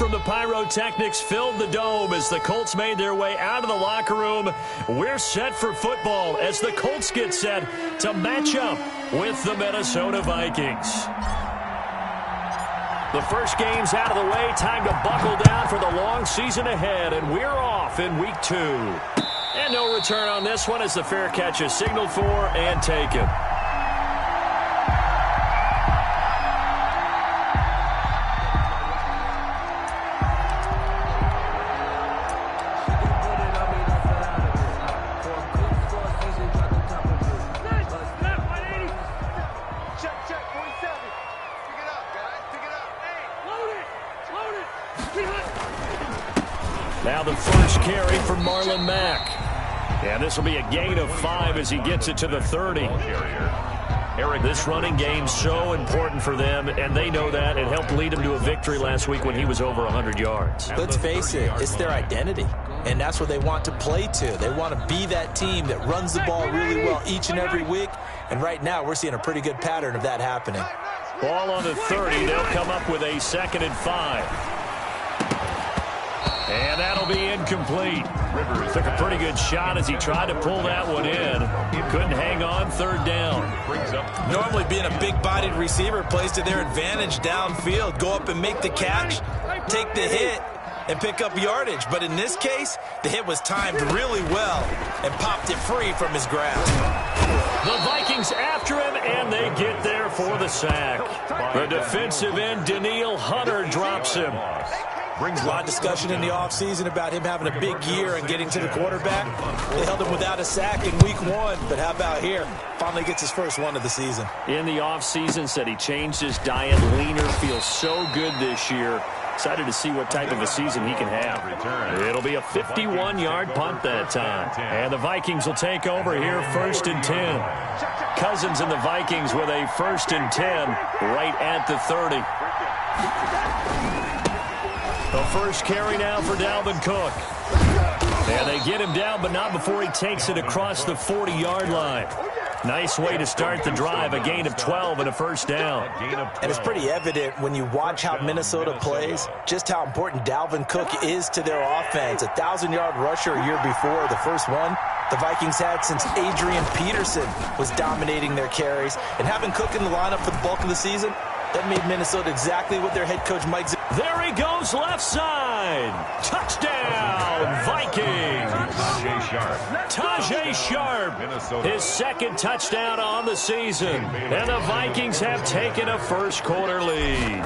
from the pyrotechnics filled the dome as the Colts made their way out of the locker room. We're set for football as the Colts get set to match up with the Minnesota Vikings. The first game's out of the way. Time to buckle down for the long season ahead, and we're off in week 2. And no return on this one as the fair catch is signaled for and taken. Now the first carry for Marlon Mack. And this will be a gain of 5 as he gets it to the 30. This running game's so important for them, and they know that. It helped lead them to a victory last week when he was over 100 yards. Let's face it, it's their identity, and that's what they want to play to. They want to be that team that runs the ball really well each and every week, and right now we're seeing a pretty good pattern of that happening. Ball on the 30. They'll come up with a 2nd and 5. And that'll be incomplete. Rivers took a pretty good shot as he tried to pull that one in. Couldn't hang on, 3rd down. Normally being a big-bodied receiver plays to their advantage downfield. Go up and make the catch, take the hit, and pick up yardage. But in this case, the hit was timed really well and popped it free from his grasp. The Vikings after him, and they get there for the sack. The defensive end, Danielle Hunter, drops him. Brings a lot of discussion in the offseason about him having a big year and getting to the quarterback. They held him without a sack in week 1, but how about here? Finally gets his first one of the season. In the offseason, said he changed his diet, leaner, feels so good this year. Excited to see what type of a season he can have. It'll be a 51-yard punt that time. And the Vikings will take over here 1st and 10. Cousins and the Vikings with a 1st and 10 right at the 30. The first carry now for Dalvin Cook. And they get him down, but not before he takes it across the 40-yard line. Nice way to start the drive, a gain of 12 and a 1st down. And it's pretty evident when you watch how Minnesota plays, just how important Dalvin Cook is to their offense. 1,000-yard rusher a year before, the first one the Vikings had since Adrian Peterson was dominating their carries. And having Cook in the lineup for the bulk of the season, that made Minnesota exactly what their head coach Mike. There he goes, left side. Touchdown, Vikings. Tajay Sharp, his 2nd touchdown on the season. And the Vikings have taken a first-quarter lead.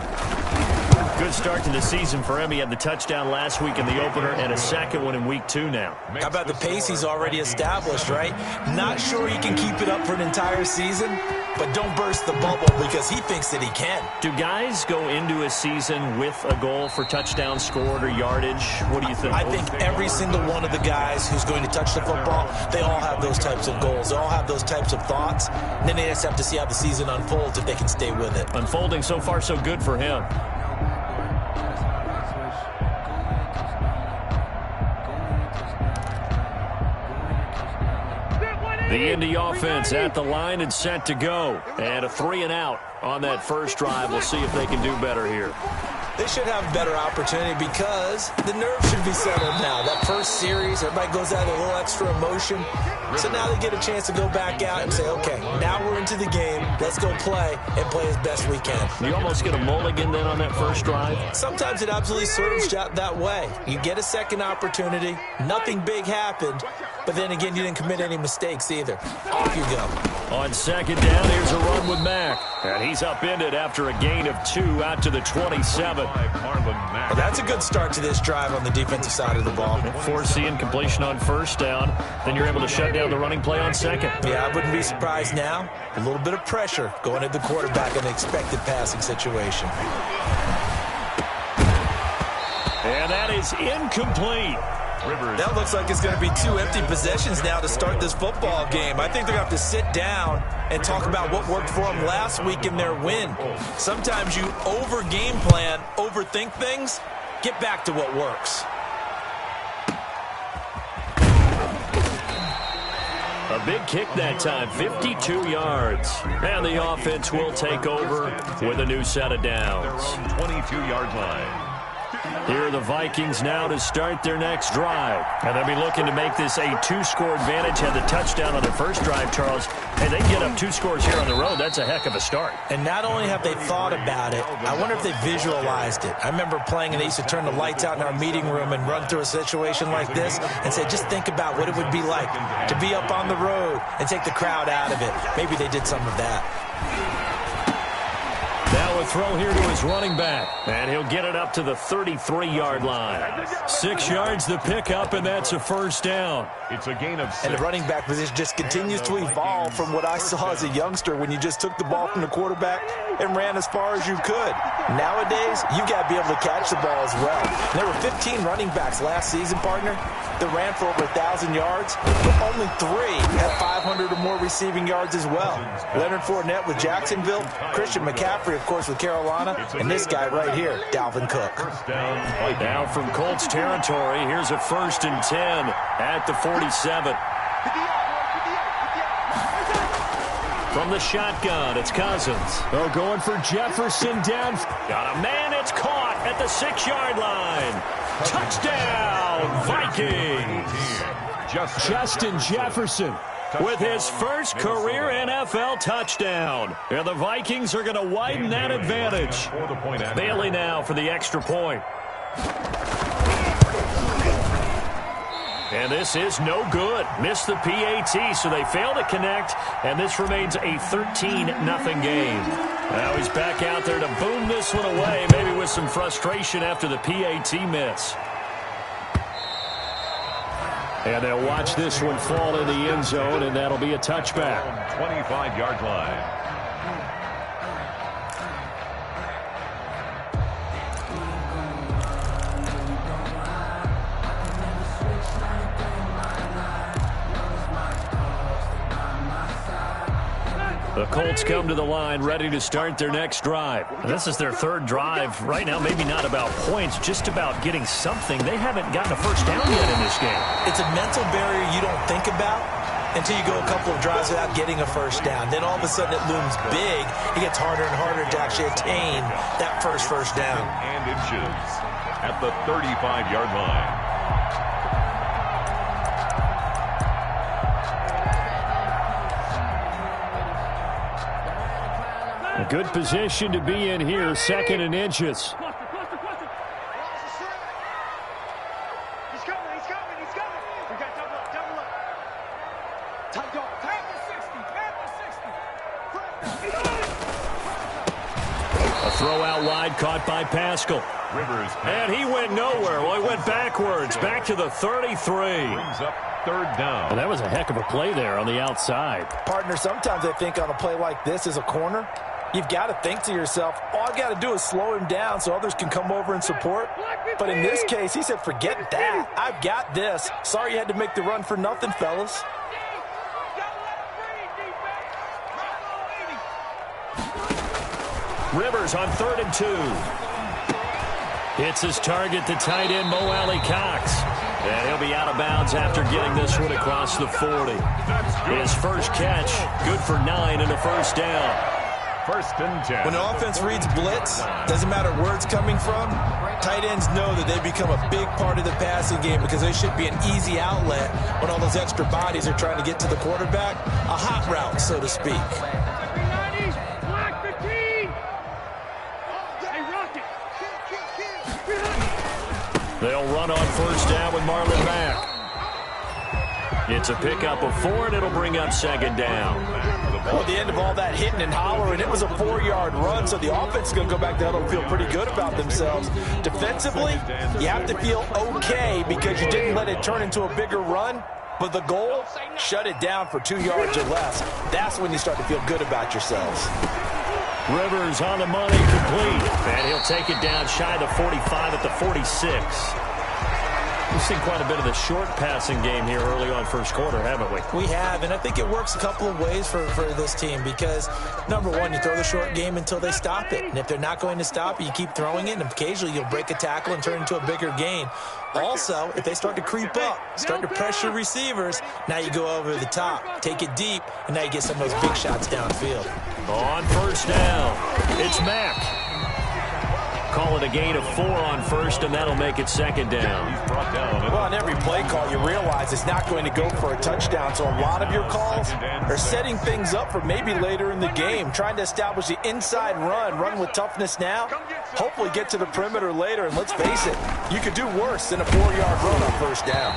Good start to the season for him. He had the touchdown last week in the opener and a 2nd one in week 2 now. How about the pace he's already established, right? Not sure he can keep it up for an entire season, but don't burst the bubble because he thinks that he can. Do guys go into a season with a goal for touchdown scored or yardage? What do you think? I think every single one of the guys who's going to touch the football, they all have those types of goals. They all have those types of thoughts. And then they just have to see how the season unfolds if they can stay with it. Unfolding so far so good for him. The Indy offense at the line and set to go. And a 3 and out on that first drive. We'll see if they can do better here. They should have a better opportunity because the nerves should be settled now. That first series, everybody goes out with a little extra emotion. So now they get a chance to go back out and say, okay, now we're into the game. Let's go play and play as best we can. You almost get a mulligan then on that first drive? Sometimes it absolutely serves that way. You get a second opportunity. Nothing big happened. But then again, you didn't commit any mistakes either. Off you go. On 2nd down, here's a run with Mack. And he's upended after a gain of 2 out to the 27. Well, that's a good start to this drive on the defensive side of the ball. Foreseeing completion on 1st down. Then you're able to shut down the running play on 2nd. Yeah, I wouldn't be surprised now. A little bit of pressure going at the quarterback in an expected passing situation. And that is incomplete. That looks like it's going to be 2 empty possessions now to start this football game. I think they're going to have to sit down and talk about what worked for them last week in their win. Sometimes you over-game plan, overthink things. Get back to what works. A big kick that time, 52 yards. And the offense will take over with a new set of downs. 22-yard line. Here are the Vikings now to start their next drive. And they'll be looking to make this a two-score advantage. Had the touchdown on their first drive, Charles. Hey, they get up 2 scores here on the road. That's a heck of a start. And not only have they thought about it, I wonder if they visualized it. I remember playing and they used to turn the lights out in our meeting room and run through a situation like this and say, just think about what it would be like to be up on the road and take the crowd out of it. Maybe they did some of that. Now a throw here to his running back. And he'll get it up to the 33-yard line. 6 yards the pickup, and that's a first down. It's a gain of 6. And the running back position just continues to evolve from what I saw as a youngster when you just took the ball from the quarterback and ran as far as you could. Nowadays, you got to be able to catch the ball as well. And there were 15 running backs last season, partner, that ran for over 1,000 yards, but only 3 had 500 or more receiving yards as well. Leonard Fournette with Jacksonville, Christian McCaffrey, of course, with Carolina, and this guy right here, Dalvin Cook. Now from Colts territory, here's a 1st and 10 at the 47. From the shotgun, it's Cousins. Oh, going for Jefferson down. Got a man, it's caught at the 6-yard line. Touchdown, Vikings. Justin Jefferson with his first career NFL touchdown. And the Vikings are going to widen that advantage. Bailey now for the extra point. And this is no good. Missed the PAT, so they fail to connect, and this remains a 13-0 game. Now he's back out there to boom this one away, maybe with some frustration after the PAT miss. And they'll watch this one fall in the end zone, and that'll be a touchback. 25-yard line. The Colts come to the line ready to start their next drive. This is their 3rd drive. Right now, maybe not about points, just about getting something. They haven't gotten a first down yet in this game. It's a mental barrier you don't think about until you go a couple of drives without getting a first down. Then all of a sudden it looms big. It gets harder and harder to actually attain that first down. And inches at the 35-yard line. A good position to be in here, 2nd and inches. He's coming. We got double up. Tight dog. Tap the 60. A throw out wide caught by Pascal. Rivers. And he went nowhere. Well, he went backwards, back to the 33. Brings up 3rd down. Well, that was a heck of a play there on the outside. Partner, sometimes I think on a play like this as a corner, you've got to think to yourself, all I got to do is slow him down so others can come over and support. But in this case, he said, forget that. I've got this. Sorry you had to make the run for nothing, fellas. Rivers on 3rd and 2. Hits his target, the tight end, Mo Alley Cox. And he'll be out of bounds after getting this one across the 40. His first catch, good for 9 and a first down. 1st and 10. When the offense reads blitz, doesn't matter where it's coming from, tight ends know that they become a big part of the passing game because they should be an easy outlet when all those extra bodies are trying to get to the quarterback. A hot route, so to speak. They'll run on first down with Marlon Mack. It's a pickup of 4, and it'll bring up 2nd down. Well, at the end of all that hitting and hollering, it was a 4-yard run, so the offense is going to go back to huddle and feel pretty good about themselves. Defensively, you have to feel okay because you didn't let it turn into a bigger run. But the goal, shut it down for 2 yards or less. That's when you start to feel good about yourselves. Rivers on the money, complete. And he'll take it down shy of the 45 at the 46. We've seen quite a bit of the short passing game here early on first quarter, haven't we? We have, and I think it works a couple of ways for this team because, number one, you throw the short game until they stop it. And if they're not going to stop it, you keep throwing it, and occasionally you'll break a tackle and turn it into a bigger gain. Also, if they start to creep up, start to pressure receivers, now you go over the top, take it deep, and now you get some of those big shots downfield. On first down, it's Mack. Call it a gain of 4 on first, and that'll make it second down. Well, on every play call, you realize it's not going to go for a touchdown, so a lot of your calls are setting things up for maybe later in the game, trying to establish the inside run with toughness now, hopefully get to the perimeter later, and let's face it, you could do worse than a 4-yard run on first down.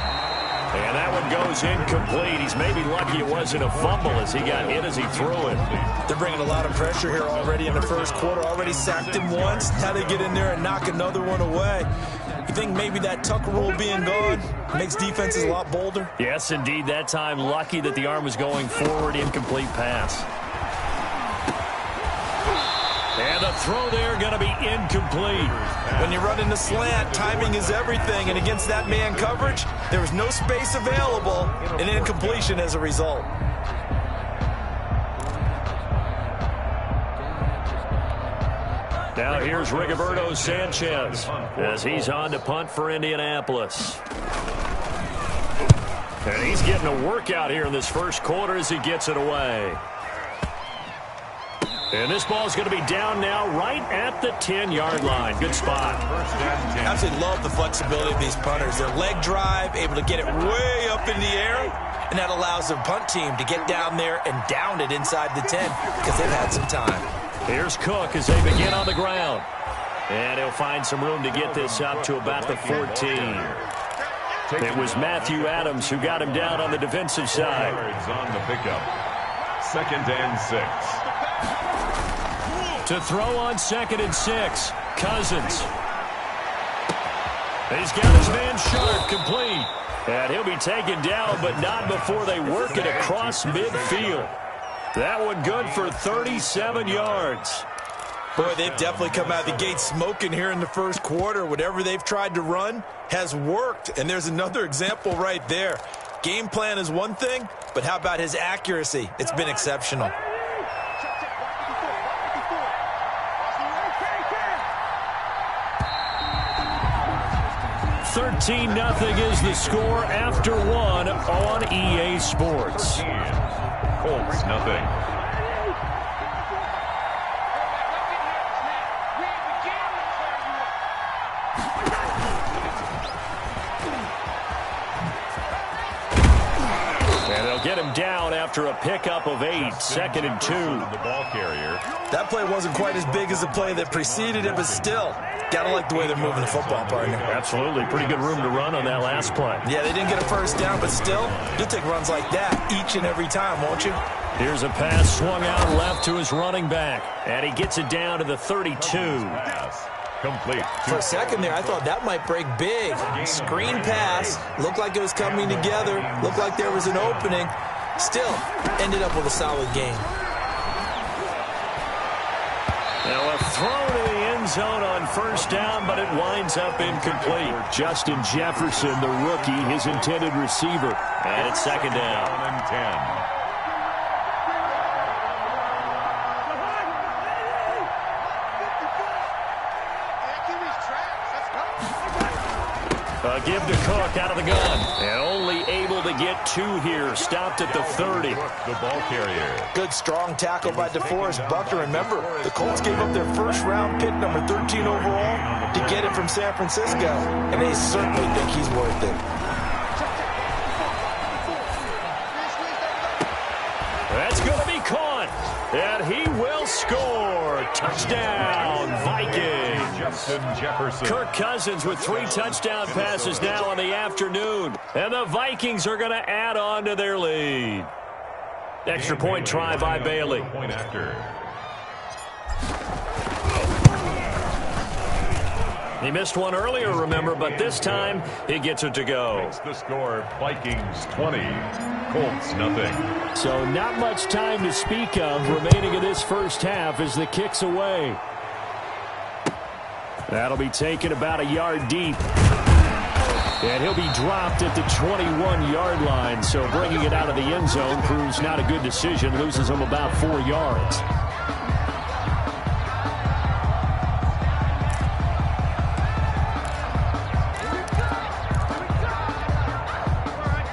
And that one goes incomplete. He's maybe lucky it wasn't a fumble as he got hit as he threw it. They're bringing a lot of pressure here already in the first quarter. Already sacked him once. Now they get in there and knock another one away. You think maybe that Tucker rule being gone makes defenses a lot bolder? Yes, indeed. That time, lucky that the arm was going forward. Incomplete pass. And the throw there going to be incomplete. When you run in the slant, timing is everything. And against that man coverage, there was no space available. An incompletion as a result. Now here's Rigoberto Sanchez as he's on to punt for Indianapolis. And he's getting a workout here in this first quarter as he gets it away. And this ball is going to be down now right at the 10-yard line. Good spot. I absolutely love the flexibility of these punters. Their leg drive, able to get it way up in the air, and that allows their punt team to get down there and down it inside the 10 because they've had some time. Here's Cook as they begin on the ground. And he'll find some room to get this up to about the 14. It was Matthew Adams who got him down on the defensive side. On the pickup. 2nd and 6. To throw on 2nd and 6, Cousins. He's got his man Sharp complete. And he'll be taken down, but not before they work it across midfield. That one good for 37 yards. Boy, they've definitely come out of the gate smoking here in the first quarter. Whatever they've tried to run has worked. And there's another example right there. Game plan is one thing, but how about his accuracy? It's been exceptional. 13-0 is the score after 1 on EA Sports. Colts, nothing. And they'll get him down after a pickup of 8, 2nd and 2. The ball carrier. That play wasn't quite as big as the play that preceded it, but still, gotta like the way they're moving the football, partner. Absolutely. Pretty good room to run on that last play. Yeah, they didn't get a first down, but still, you'll take runs like that each and every time, won't you? Here's a pass swung out left to his running back, and he gets it down to the 32. Pass. Complete. For a second there, I thought that might break big. Screen pass, looked like it was coming together, looked like there was an opening. Still, ended up with a solid game. Now a throw to the end zone on first down, but it winds up incomplete. Justin Jefferson, the rookie, his intended receiver. And it's 2nd down. 10. Give to Cook out of the gun. And only able to get 2 here. Stopped at the 30. The ball carrier. Good strong tackle by DeForest Buckner. Remember, the Colts gave up their first-round pick, number 13 overall, to get him from San Francisco. And they certainly think he's worth it. That's going to be caught. And he will score. Touchdown, Vikings. Justin Jefferson. Kirk Cousins with 3 touchdown passes now in the afternoon. And the Vikings are going to add on to their lead. Extra point try by Bailey. Point after. He missed one earlier, remember, but this time he gets it to go. Makes the score Vikings 20, Colts nothing. So not much time to speak of remaining in this first half as the kick's away. That'll be taken about a yard deep. And he'll be dropped at the 21-yard line. So bringing it out of the end zone proves not a good decision. Loses him about 4 yards.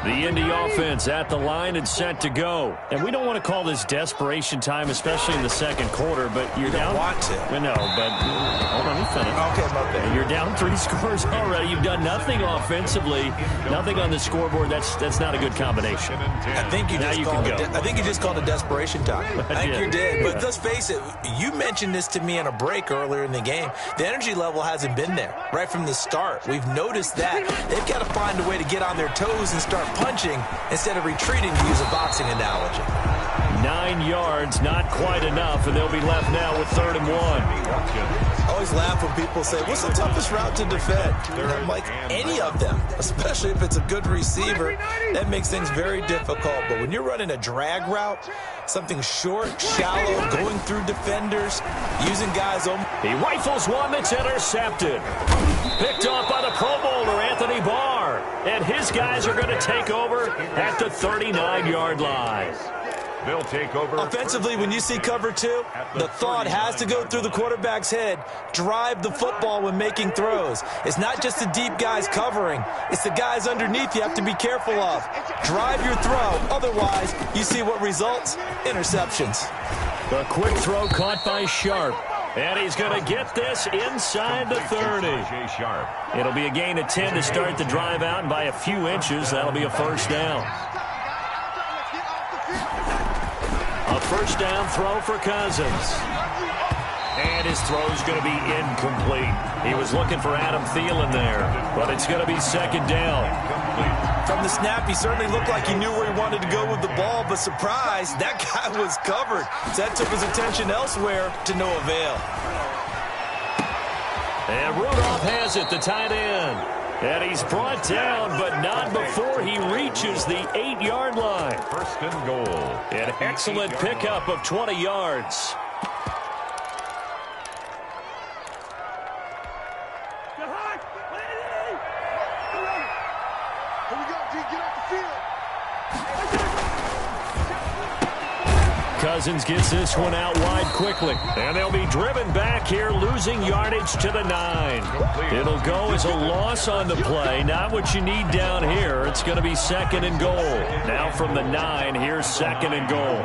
The Indy offense at the line and set to go. And we don't want to call this desperation time, especially in the second quarter, but you're down. You don't want to. No, but hold on, let me finish. Okay, my bad. You're down 3 scores already. You've done nothing offensively, nothing on the scoreboard. That's not a good combination. I think you just called it desperation time. I think you did. But let's face it, you mentioned this to me in a break earlier in the game. The energy level hasn't been there right from the start. We've noticed that. They've got to find a way to get on their toes and start punching instead of retreating, to use a boxing analogy. 9 yards, not quite enough, and they'll be left now with 3rd and 1. I always laugh when people say, what's the toughest route to defend? And I'm like, any of them, especially if it's a good receiver. That makes things very difficult. But when you're running a drag route, something short, shallow, going through defenders, using guys on. He rifles one that's intercepted. Picked off by the Pro Bowler, Anthony Barr. And his guys are going to take over at the 39-yard line. They'll take over. Offensively, when you see cover 2, the thought has to go through the quarterback's head. Drive the football when making throws. It's not just the deep guys covering. It's the guys underneath you have to be careful of. Drive your throw. Otherwise, you see what results? Interceptions. The quick throw caught by Sharp. And he's going to get this inside the 30. It'll be a gain of 10 to start the drive out, and by a few inches, that'll be a first down. A first down throw for Cousins. And his throw's going to be incomplete. He was looking for Adam Thielen there, but it's going to be second down. From the snap, he certainly looked like he knew where he wanted to go with the ball, but surprise, that guy was covered. So that took his attention elsewhere to no avail. And Rudolph has it, the tight end. And he's brought down, but not before he reaches the 8-yard line. First and goal. An excellent pickup of 20 yards. Cousins gets this one out wide quickly. And they'll be driven back here, losing yardage to the 9. It'll go as a loss on the play. Not what you need down here. It's going to be second and goal. Now from the 9, here's second and goal.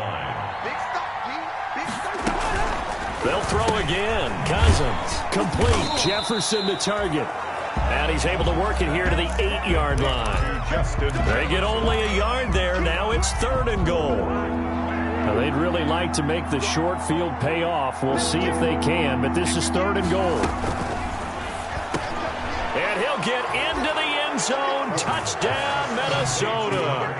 They'll throw again. Cousins complete. Jefferson the target. And he's able to work it here to the 8-yard line. They get only a yard there. Now it's 3rd and goal. Now, they'd really like to make the short field pay off. We'll see if they can, but this is 3rd and goal. And he'll get into the end zone. Touchdown, Minnesota.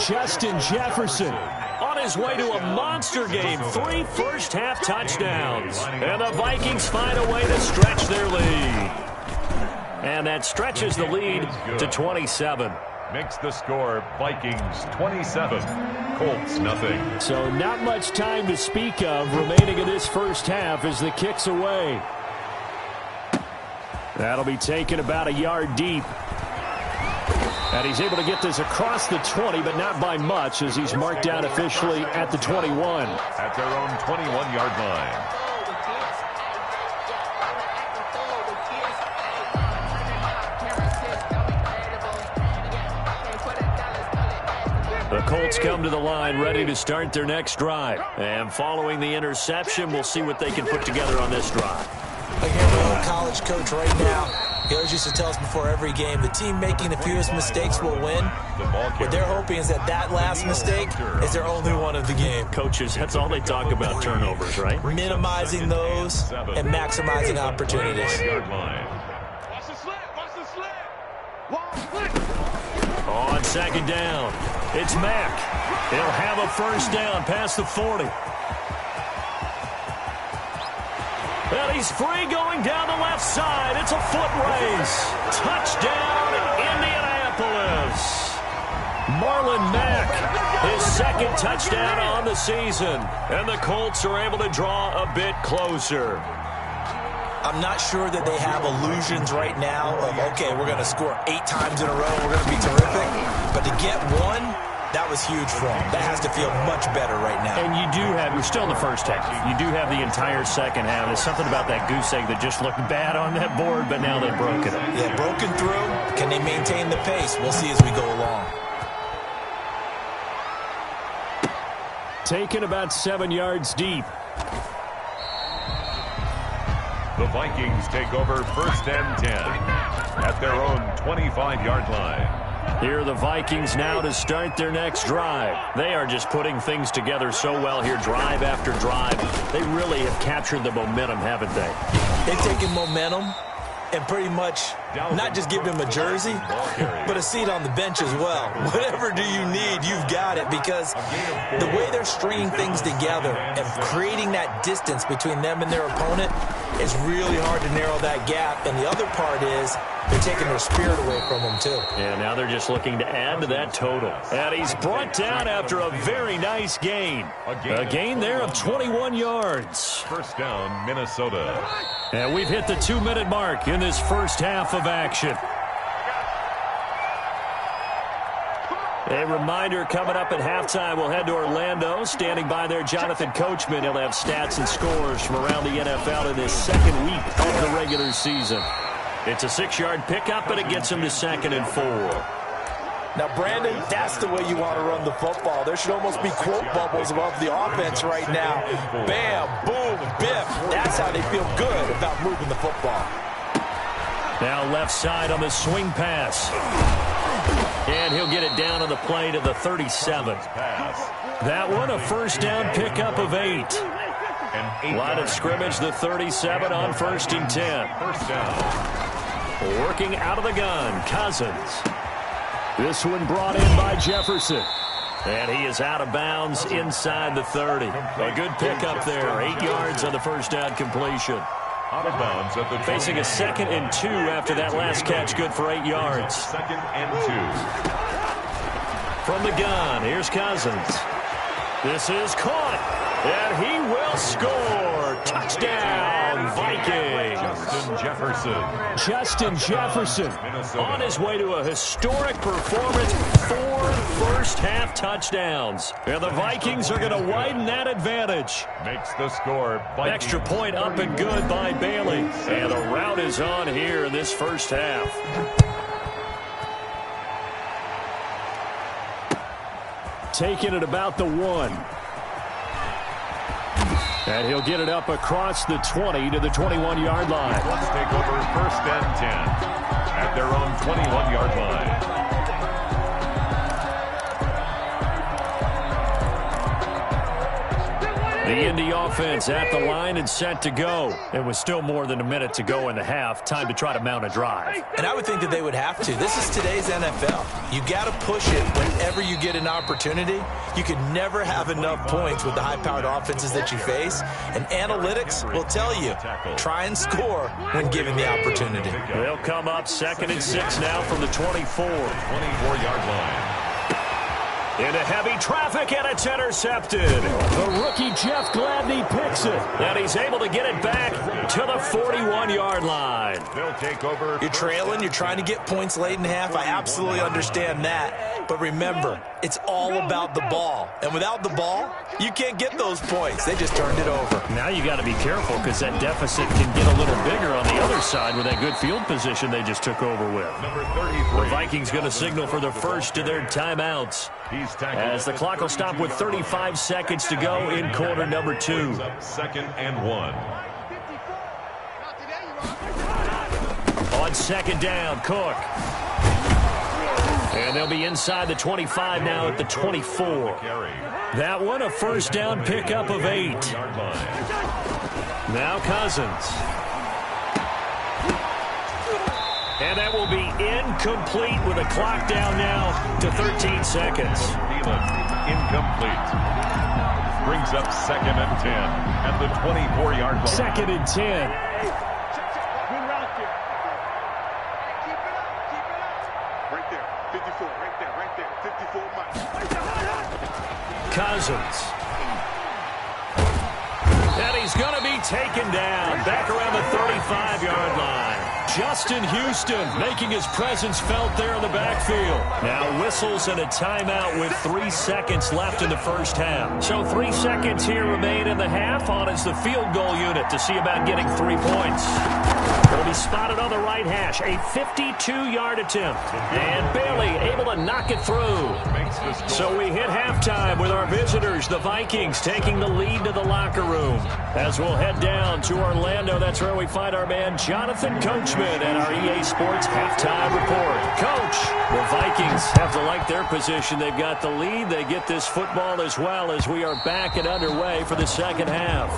Justin Jefferson on his way to a monster game. 3 first-half touchdowns. And the Vikings find a way to stretch their lead. And that stretches the lead to 27. Makes the score Vikings 27, Colts nothing. So not much time to speak of remaining in this first half as the kick's away. That'll be taken about a yard deep. And he's able to get this across the 20, but not by much as he's marked down officially at the 21. At their own 21-yard line. The Colts come to the line ready to start their next drive. And following the interception, we'll see what they can put together on this drive. I hear my old college coach right now. He always used to tell us before every game, the team making the fewest mistakes will win. What they're hoping is that that last mistake is their only one of the game. Coaches, that's all they talk about, turnovers, right? Minimizing those and maximizing opportunities. Watch the slant. Watch the slant. On second down, it's Mack. He'll have a first down past the 40. Well, he's free going down the left side. It's a foot race. Touchdown, Indianapolis. Marlon Mack, his second touchdown on the season. And the Colts are able to draw a bit closer. I'm not sure that they have illusions right now of, okay, we're going to score 8 times in a row, we're going to be terrific. But to get one, that was huge for them. That has to feel much better right now. And you do have, we're still in the first half. You do have the entire second half. There's something about that goose egg that just looked bad on that board, but now they've broken it. Yeah, broken through. Can they maintain the pace? We'll see as we go along. Taken about 7 yards deep. The Vikings take over 1st and 10 at their own 25-yard line. Here are the Vikings now to start their next drive. They are just putting things together so well here, drive after drive. They really have captured the momentum, haven't they? They've taken momentum and pretty much not just given him a jersey, but a seat on the bench as well. Whatever do you need, you've got it, because the way they're stringing things together and creating that distance between them and their opponent is really hard to narrow that gap. And the other part is they're taking their spirit away from them, too. And now they're just looking to add to that total. And he's brought down after a very nice gain. A gain there of 21 yards. 1st down, Minnesota. And we've hit the 2-minute mark in this first half of action. A reminder, coming up at halftime, we'll head to Orlando. Standing by there, Jonathan Coachman. He'll have stats and scores from around the NFL in this second week of the regular season. It's a 6-yard pickup, but it gets him to 2nd and 4. Now, Brandon, that's the way you want to run the football. There should almost be quote bubbles above the offense right now. Bam, boom, biff. That's how they feel good about moving the football. Now left side on the swing pass. And he'll get it down on the play to the 37. That one, a 1st down pickup of 8. Line of scrimmage, the 37 on 1st and 10. 1st down. Working out of the gun, Cousins. This one brought in by Jefferson. And he is out of bounds inside the 30. A good pickup there, 8 yards on the 1st down completion. Out of bounds at the facing a 2nd and 2 after that last catch, good for 8 yards. 2nd and 2. From the gun, here's Cousins. This is caught, and he will score. Touchdown, Vikings. Justin Jefferson on his way to a historic performance, 4 first-half touchdowns. And the Vikings are going to widen that advantage. Makes the score. Vikings. Extra point up and good by Bailey. And the rout is on here in this first half. Taking it about the 1. And he'll get it up across the 20 to the 21-yard line. Let's take over 1st and 10 at their own 21-yard line. The Indy offense at the line and set to go. It was still more than a minute to go in the half. Time to try to mount a drive. And I would think that they would have to. This is today's NFL. You got to push it whenever you get an opportunity. You can never have enough points with the high-powered offenses that you face. And analytics will tell you, try and score when given the opportunity. They'll come up 2nd and 6 now from the 24. 24-yard line. Into heavy traffic, and it's intercepted. The rookie Jeff Gladney picks it, and he's able to get it back to the 41-yard line. They'll take over. You're trailing, you're trying to get points late in the half. I absolutely understand that. But remember, it's all about the ball. And without the ball, you can't get those points. They just turned it over. Now you got to be careful because that deficit can get a little bigger on the other side with that good field position they just took over with. Number 33. The Vikings going to signal for the first of their timeouts. As the clock will stop with 35 seconds to go in quarter number 2. 2nd and 1. On 2nd down, Cook. And they'll be inside the 25 now at the 24. That one, a 1st down pickup of 8. Now Cousins. And that will be incomplete with a clock down now to 13 seconds. Incomplete. Brings up 2nd and 10 at the 24-yard line. 2nd and 10. Right there, 54, right there, 54 miles. Cousins. And he's going to be taken down back around the 35-yard line. Justin Houston making his presence felt there in the backfield. Now whistles and a timeout with 3 seconds left in the first half. So 3 seconds here remain in the half. On is the field goal unit to see about getting 3 points. He'll be spotted on the right hash. A 52-yard attempt. And barely able to knock it through. So we hit halftime with our visitors, the Vikings, taking the lead to the locker room. As we'll head down to Orlando, that's where we find our man Jonathan Coachman at our EA Sports Halftime Report. Coach, the Vikings have to like their position. They've got the lead. They get this football as well as we are back and underway for the second half.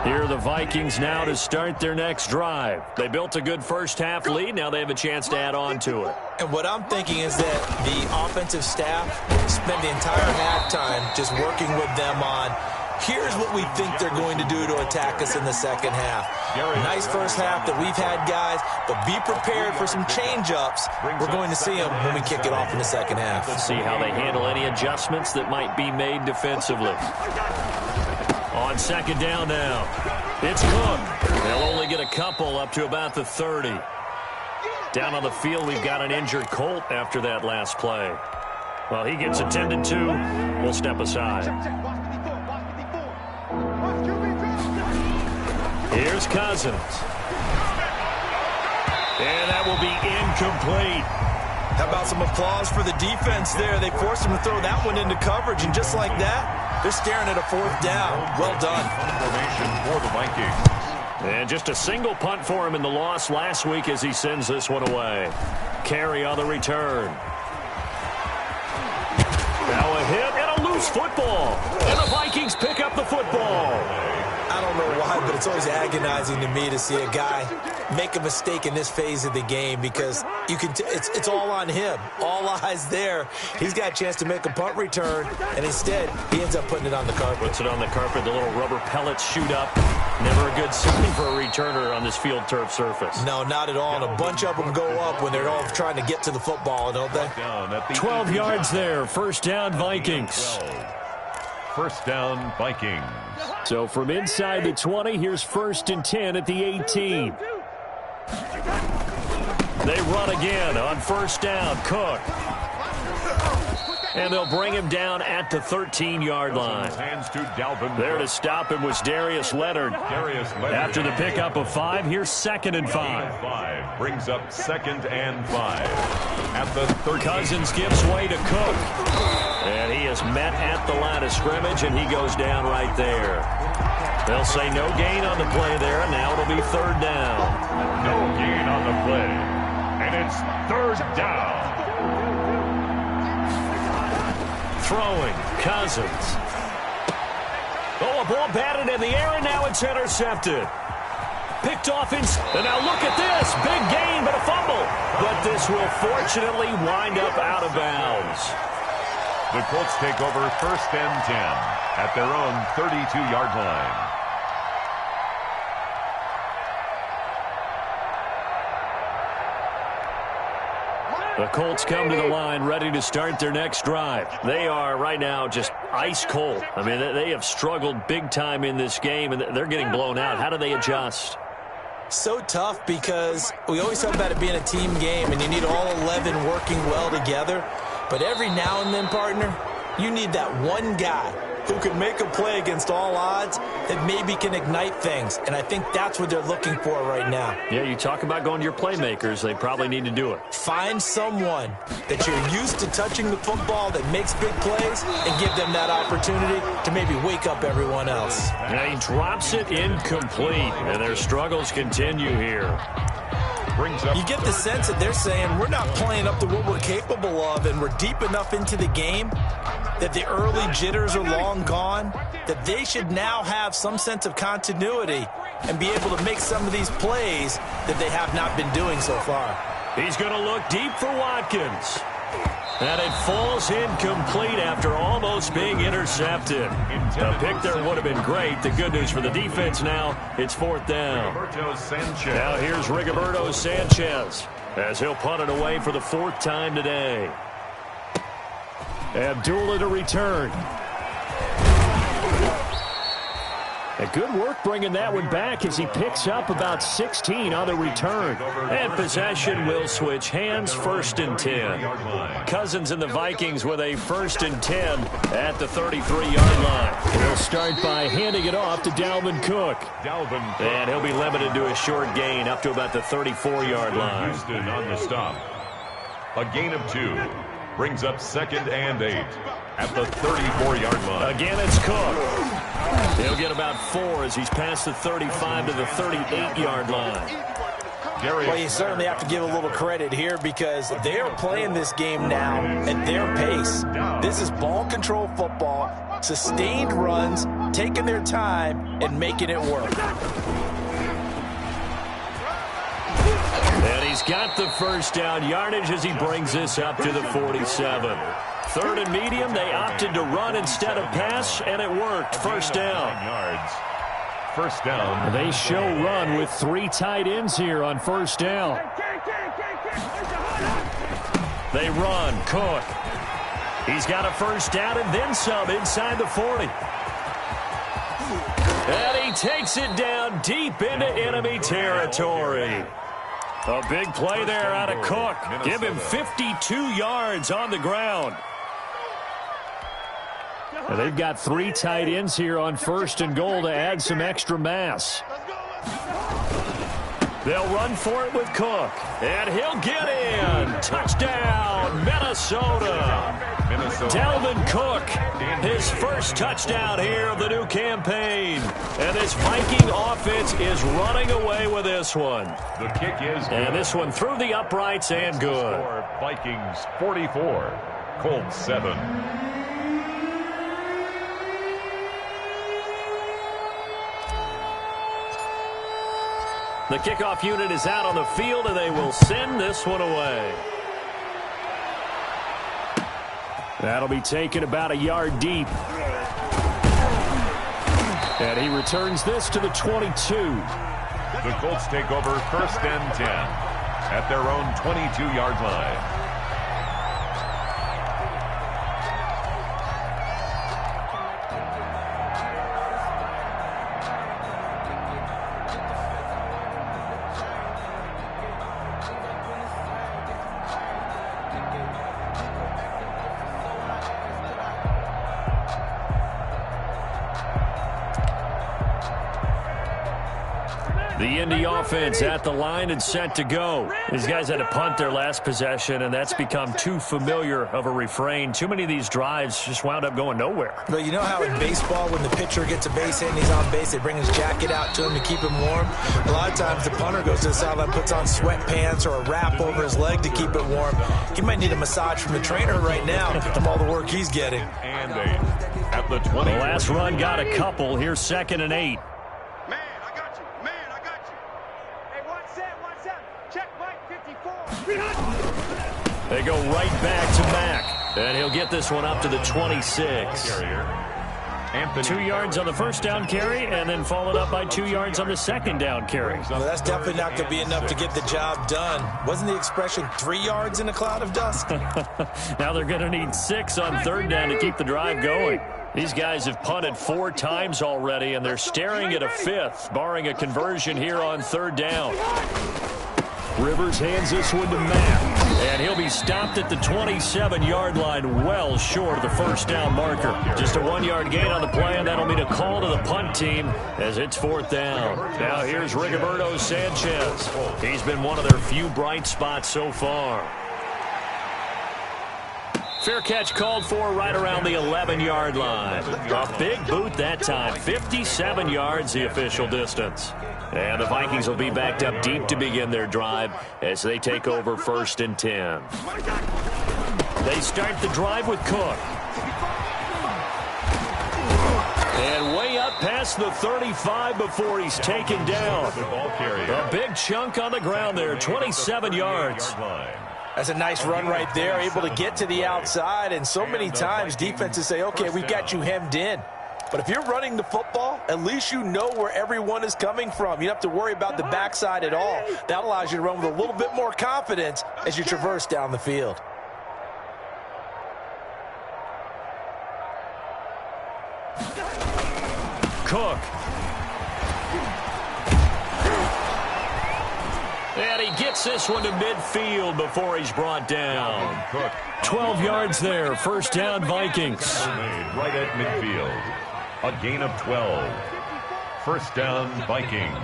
Here are the Vikings now to start their next drive. They built a good first-half lead. Now they have a chance to add on to it. And what I'm thinking is that the offensive staff spent the entire halftime just working with them on, here's what we think they're going to do to attack us in the second half. Nice first half that we've had, guys, but be prepared for some change-ups. We're going to see them when we kick it off in the second half. Let's see how they handle any adjustments that might be made defensively. On second down now, it's Cook. They'll only get a couple up to about the 30. Down on the field, we've got an injured Colt after that last play. Well, he gets attended to. We'll step aside. Here's Cousins. And that will be incomplete. How about some applause for the defense there? They forced him to throw that one into coverage, and just like that, they're staring at a fourth down. Well done. Formation for the Vikings. And just a single punt for him in the loss last week as he sends this one away. Carry on the return. Now a hit and a loose football. And the Vikings pick up the football. I don't know why, but it's always agonizing to me to see a guy make a mistake in this phase of the game because you can it's all on him. All eyes there. He's got a chance to make a punt return, and instead he ends up putting it on the carpet. Puts it on the carpet. The little rubber pellets shoot up. Never a good sign for a returner on this field turf surface. No, not at all. And a bunch of them go up when they're all trying to get to the football, don't they? 12 yards there. First down, Vikings. First down, Vikings. So from inside the 20, here's 1st and 10 at the 18. They run again on first down. Cook. And they'll bring him down at the 13-yard line. There to stop him was Darius Leonard. After the pickup of 5, here's 2nd and 5. Brings up 2nd and 5. At the 13. Cousins gives way to Cook. And he is met at the line of scrimmage, and he goes down right there. They'll say no gain on the play there, and now it'll be 3rd down. No gain on the play. And it's 3rd down. Throwing, Cousins. Oh, a ball batted in the air, and now it's intercepted. Picked off and now look at this. Big gain, but a fumble. But this will fortunately wind up out of bounds. The Colts take over 1st and 10 at their own 32-yard line. The Colts come to the line ready to start their next drive. They are right now just ice cold. I mean, they have struggled big time in this game, and they're getting blown out. How do they adjust? So tough because we always talk about it being a team game, and you need all 11 working well together. But every now and then, partner, you need that one guy who can make a play against all odds that maybe can ignite things. And I think that's what they're looking for right now. Yeah, you talk about going to your playmakers. They probably need to do it. Find someone that you're used to touching the football that makes big plays and give them that opportunity to maybe wake up everyone else. Now he drops it incomplete, and their struggles continue here. You get the sense that they're saying we're not playing up to what we're capable of, and we're deep enough into the game that the early jitters are long gone, that they should now have some sense of continuity and be able to make some of these plays that they have not been doing so far. He's going to look deep for Watkins. And it falls incomplete after almost being intercepted. A pick there would have been great. The good news for the defense now, it's 4th down. Now here's Rigoberto Sanchez as he'll punt it away for the 4th time today. Abdullah to return. Good work bringing that one back as he picks up about 16 on the return. And possession will switch hands, 1st and 10. Cousins and the Vikings with a 1st and 10 at the 33-yard line. They'll start by handing it off to Dalvin Cook. And he'll be limited to a short gain up to about the 34-yard line. Houston on the stop. A gain of 2 brings up 2nd and 8 at the 34-yard line. Again, it's Cook. He'll get about 4 as he's past the 35 to the 38-yard line. Well, you certainly have to give a little credit here because they are playing this game now at their pace. This is ball control football, sustained runs, taking their time, and making it work. And he's got the 1st down yardage as he brings this up to the 47. 3rd and medium, they opted to run instead of pass, and it worked. 1st down. Yards. 1st down. They show run with 3 tight ends here on 1st down. They run. Cook. He's got a 1st down and then some inside the 40. And he takes it down deep into enemy territory. A big play there out of Cook. Give him 52 yards on the ground. And they've got 3 tight ends here on 1st and goal to add some extra mass. They'll run for it with Cook. And he'll get in. Touchdown, Minnesota. Dalvin Cook, his 1st touchdown here of the new campaign. And this Viking offense is running away with this one. The kick is good. And this one through the uprights and good. Vikings 44, Colts 7. The kickoff unit is out on the field, and they will send this one away. That'll be taken about a yard deep. And he returns this to the 22. The Colts take over 1st and 10 at their own 22-yard line. The Indy offense at the line and set to go. These guys had to punt their last possession, and that's become too familiar of a refrain. Too many of these drives just wound up going nowhere. But you know how in baseball, when the pitcher gets a base hit and he's on base, they bring his jacket out to him to keep him warm? A lot of times the punter goes to the sideline, puts on sweatpants or a wrap over his leg to keep it warm. He might need a massage from the trainer right now from all the work he's getting. And 8 at the 20. The last run got a couple. Here's 2nd and 8. They go right back to Mack. And he'll get this one up to the 26. 2 yards on the 1st down carry, and then followed up by 2 yards on the 2nd down carry. Well, that's definitely not going to be enough to get the job done. Wasn't the expression 3 yards in a cloud of dust? Now they're going to need 6 on 3rd down to keep the drive going. These guys have punted 4 times already, and they're staring at a 5th, barring a conversion here on 3rd down. Rivers hands this one to Matt, and he'll be stopped at the 27-yard line, well short of the 1st down marker. Just a 1-yard gain on the play, and that'll mean a call to the punt team as it's 4th down. Now here's Rigoberto Sanchez. He's been one of their few bright spots so far. Fair catch called for right around the 11-yard line. A big boot that time. 57 yards the official distance. And the Vikings will be backed up deep to begin their drive as they take over 1st and 10. They start the drive with Cook. And way up past the 35 before he's taken down. A big chunk on the ground there, 27 yards. That's a nice run right there, able to get to the outside. And so many times defenses say, okay, we've got you hemmed in. But if you're running the football, at least you know where everyone is coming from. You don't have to worry about the backside at all. That allows you to run with a little bit more confidence as you traverse down the field. Cook. And he gets this one to midfield before he's brought down. 12 yards there. First down, Vikings. Right at midfield. A gain of 12. First down, Vikings.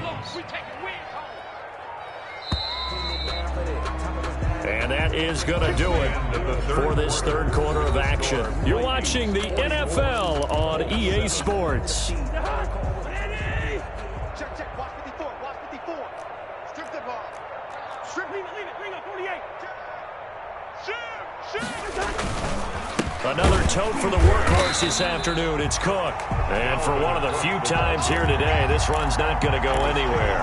And that is going to do it for this third quarter of action. You're watching the NFL on EA Sports. Check. Watch 54. Watch 54. Strip the ball. Strip, leave it. Bring up 48. Shoot. Another tote for the workhorse this afternoon. It's Cook. And for one of the few times here today, this run's not going to go anywhere.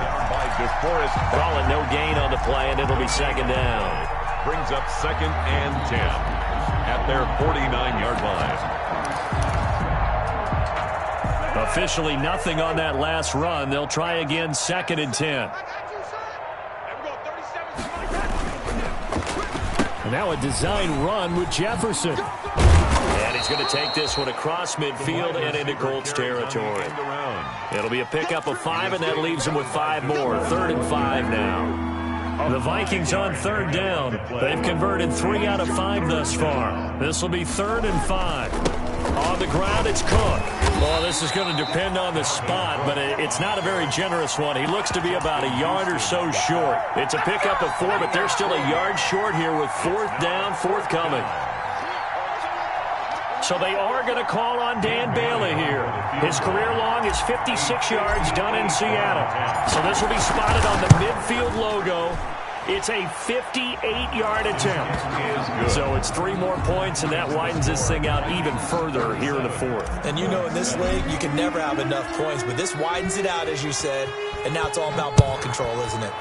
Call it no gain on the play, and it'll be second down. Brings up second and 10 at their 49-yard line. Officially nothing on that last run. They'll try again second and 10. And now a design run with Jefferson. And he's going to take this one across midfield and into Colts territory. It'll be a pickup of 5, and that leaves them with 5 more. 3rd and 5 now. The Vikings on third down. They've converted 3 out of 5 thus far. This will be 3rd and 5. On the ground, it's Cook. Well, this is going to depend on the spot, but it's not a very generous one. He looks to be about a yard or so short. It's a pickup of 4, but they're still a yard short here with 4th down, forthcoming. So they are going to call on Dan Bailey here. His career long is 56 yards done in Seattle. So this will be spotted on the midfield logo. It's a 58-yard attempt. So it's 3 more points, and that widens this thing out even further here in the 4th. And you know in this league, you can never have enough points, but this widens it out, as you said, and now it's all about ball control, isn't it?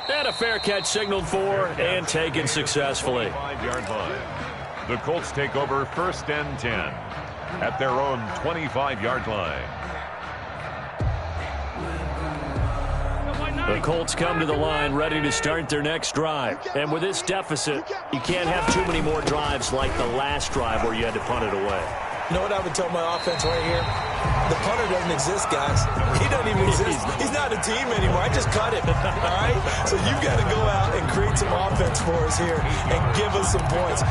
And a fair catch signaled for and taken successfully. 5-yard line. The Colts take over 1st and 10 at their own 25-yard line. The Colts come to the line ready to start their next drive. And with this deficit, you can't have too many more drives like the last drive where you had to punt it away. You know what I would tell my offense right here? The punter doesn't exist, guys. He doesn't even exist. He's not a team anymore. I just cut him, all right? So you've got to go out and create some offense for us here and give us some points.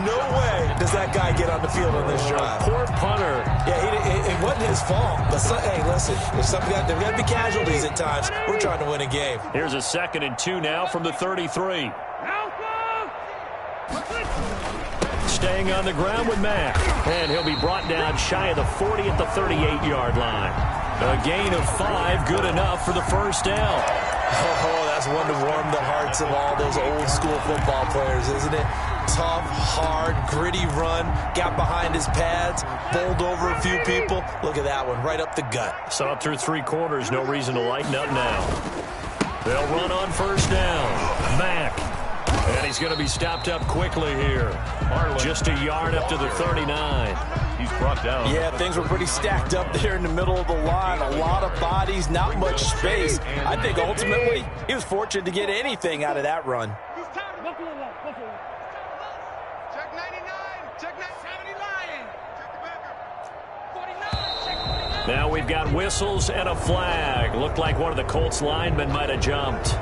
No way does that guy get on the field on this drive. Poor punter. Yeah, it wasn't his fault. But hey, listen, there's got to be casualties at times. We're trying to win a game. Here's a 2nd and 2 now from the 33. Staying on the ground with Mack. And he'll be brought down shy of the 40 at the 38-yard line. A gain of 5, good enough for the first down. Oh, that's one to warm the hearts of all those old-school football players, isn't it? Tough, hard, gritty run. Got behind his pads, bowled over a few people. Look at that one, right up the gut. Saw it through 3 quarters, no reason to lighten up now. They'll run on first down. Mack. And he's going to be stopped up quickly here. Just a yard up to the 39. He's brought down. Yeah, things were pretty stacked up there in the middle of the line. A lot of bodies, not much space. I think ultimately he was fortunate to get anything out of that run. Check 99. Check 70 Lion. Check the backer. 49. Now we've got whistles and a flag. Looked like one of the Colts linemen might have jumped.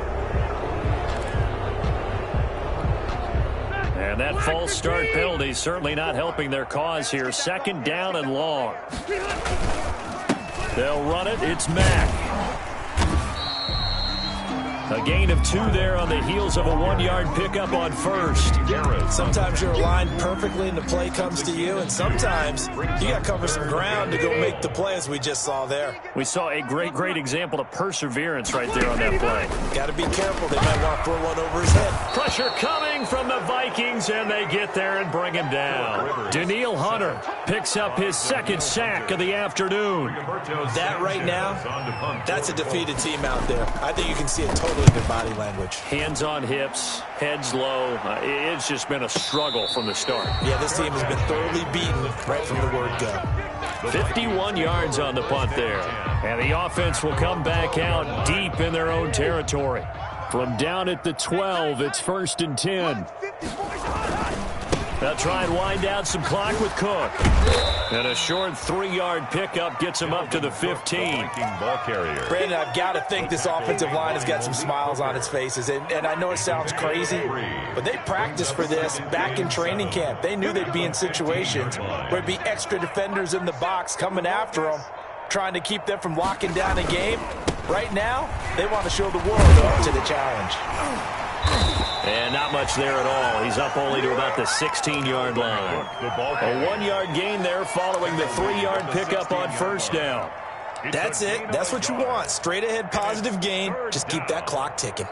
And that false start penalty certainly not helping their cause here. 2nd down and long. They'll run it. It's Mack. A gain of 2 there on the heels of a 1-yard pickup on first. Sometimes you're aligned perfectly and the play comes to you, and sometimes you got to cover some ground to go make the play, as we just saw there. We saw a great example of perseverance right there on that play. Got to be careful. They might want to throw one over his head. Pressure coming from the Vikings, and they get there and bring him down. Danielle Hunter picks up his 2nd sack of the afternoon. That right now, that's a defeated team out there. I think you can see it totally in their body language. Hands on hips, heads low. It's just been a struggle from the start. Yeah, this team has been thoroughly beaten right from the word go. 51 yards on the punt there. And the offense will come back out deep in their own territory. From down at the 12, it's 1st and 10. They'll try and wind down some clock with Cook. And a short 3-yard pickup gets him up to the 15. Ball carrier. Brandon, I've got to think this offensive line has got some smiles on its faces. And I know it sounds crazy, but they practiced for this back in training camp. They knew they'd be in situations where it'd be extra defenders in the box coming after them, trying to keep them from locking down a game. Right now, they want to show the world up to the challenge. And not much there at all. He's up only to about the 16-yard line. A 1-yard gain there following the 3-yard pickup on first down. That's it. That's what you want. Straight ahead positive gain. Just keep that clock ticking.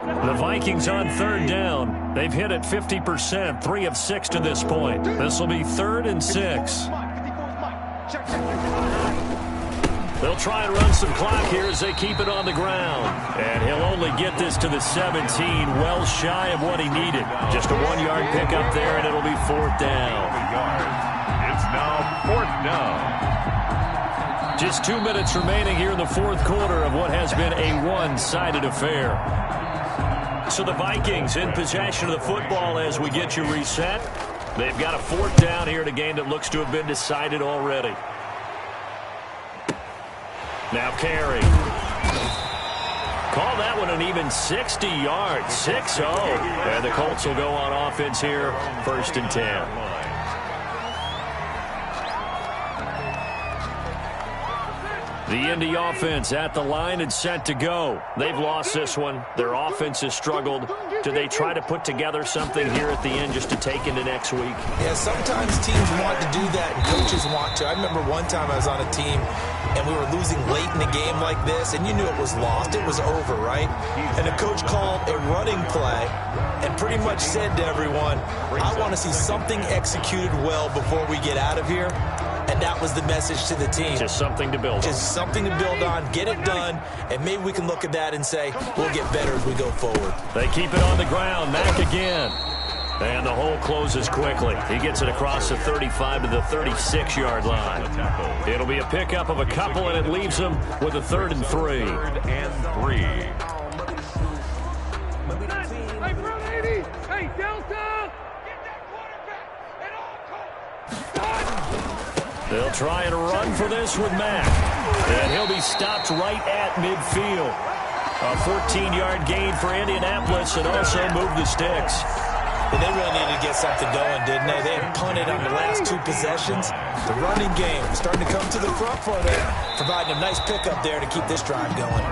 The Vikings on third down. They've hit it 50%, 3 of 6 to this point. This will be 3rd and 6. They'll try and run some clock here as they keep it on the ground. And he'll only get this to the 17, well shy of what he needed. Just a 1-yard pickup there, and it'll be 4th down. It's now 4th down. Just 2 minutes remaining here in the 4th quarter of what has been a one-sided affair. So the Vikings in possession of the football as we get you reset. They've got a 4th down here in a game that looks to have been decided already. Now carry. Call that one an even 60 yards, 6-0. And the Colts will go on offense here, 1st and 10. The Indy offense at the line and set to go. They've lost this one. Their offense has struggled. Do they try to put together something here at the end just to take into next week? Yeah, sometimes teams want to do that and coaches want to. I remember one time I was on a team and we were losing late in a game like this, and you knew it was lost. It was over, right? And the coach called a running play and pretty much said to everyone, I want to see something executed well before we get out of here. And that was the message to the team. Just something to build on. Just something to build on, get it done, and maybe we can look at that and say, we'll get better as we go forward. They keep it on the ground. Mack again. And the hole closes quickly. He gets it across the 35 to the 36-yard line. It'll be a pickup of a couple, and it leaves them with a 3rd and 3. 3rd and 3. Hey, front 80. Hey, Delta. Get that quarterback at all costs. They'll try and run for this with Mack. And he'll be stopped right at midfield. A 14-yard gain for Indianapolis and also move the sticks. And they really needed to get something going, didn't they? They had punted on the last 2 possessions. The running game starting to come to the front for them, providing a nice pickup there to keep this drive going.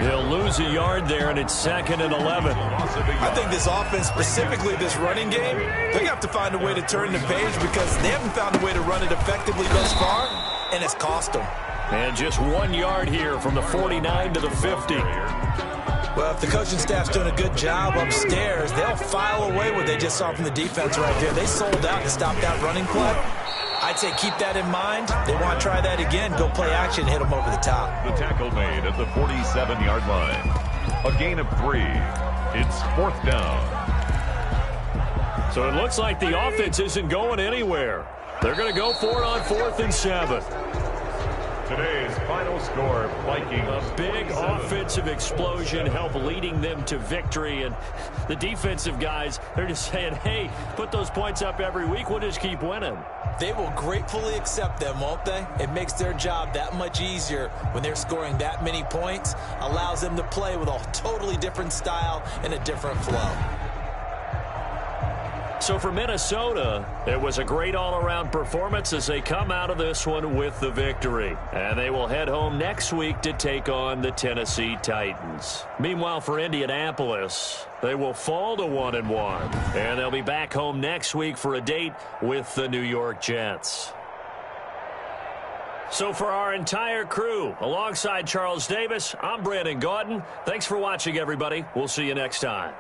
He'll lose a yard there, and it's 2nd and 11. I think this offense, specifically this running game, they have to find a way to turn the page because they haven't found a way to run it effectively thus far, and it's cost them. And just 1 yard here from the 49 to the 50. Well, if the coaching staff's doing a good job upstairs, they'll file away what they just saw from the defense right there. They sold out to stop that running play. I'd say keep that in mind. They want to try that again, go play action, hit them over the top. The tackle made at the 47-yard line. A gain of 3. It's 4th down. So it looks like the offense isn't going anywhere. They're going to go for it on 4th and 7. Today's final score, Vikings. A big offensive explosion helped leading them to victory. And the defensive guys, they're just saying, hey, put those points up every week. We'll just keep winning. They will gratefully accept them, won't they? It makes their job that much easier when they're scoring that many points. Allows them to play with a totally different style and a different flow. So for Minnesota, it was a great all-around performance as they come out of this one with the victory. And they will head home next week to take on the Tennessee Titans. Meanwhile, for Indianapolis, they will fall to 1-1. And they'll be back home next week for a date with the New York Jets. So for our entire crew, alongside Charles Davis, I'm Brandon Gaudin. Thanks for watching, everybody. We'll see you next time.